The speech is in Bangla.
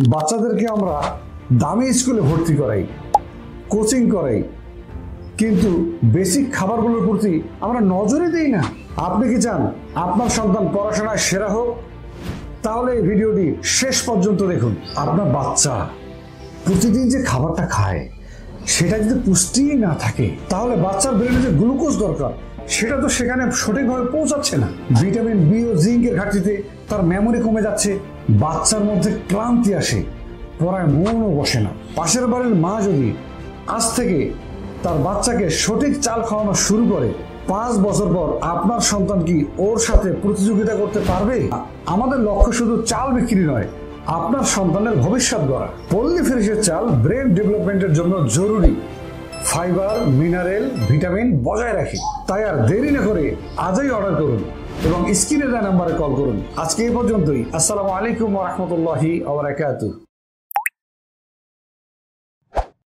বাচ্চাদেরকে আমরা দামি স্কুলে ভর্তি করাই, কোচিং করাই, কিন্তু বেসিক খাবারগুলোর প্রতি আমরা নজরই দেই না। আপনি কি চান আপনার সন্তান পড়াশোনায় সেরা হোক? তাহলে এই ভিডিওটি শেষ পর্যন্ত দেখুন। আপনার বাচ্চা প্রতিদিন যে খাবারটা খায় সেটা যদি পুষ্টিই না থাকে, তাহলে বাচ্চার ব্রেনে যে গ্লুকোজ দরকার সেটা তো সেখানে সঠিকভাবে পৌঁছাচ্ছে না। ভিটামিন বি ও জিঙ্কের ঘাটতিতে তার মেমোরি কমে যাচ্ছে, বাচ্চার মধ্যে ক্লান্তি আসে, পড়ায় মনও বসে না। পাশের বাড়ির মা যদি আজ থেকে তার বাচ্চাকে সঠিক চাল খাওয়ানো শুরু করে, 5 বছর পর আপনার সন্তান কি ওর সাথে প্রতিযোগিতা করতে পারবে? আমাদের লক্ষ্য শুধু চাল বিক্রি নয়, আপনার সন্তানের ভবিষ্যৎ গড়া। পল্লী ফ্রেশের চাল ব্রেন ডেভেলপমেন্টের জন্য জরুরি, ফাইবার, মিনারেল, ভিটামিন বজায় রাখে। তাই আর দেরি না করে আজই অর্ডার করুন এবং স্ক্রিনে দেওয়া নাম্বারে কল করুন। আজকে এই পর্যন্তই। আসসালামু আলাইকুম ওয়া রাহমাতুল্লাহি ওয়া বারাকাতুহু।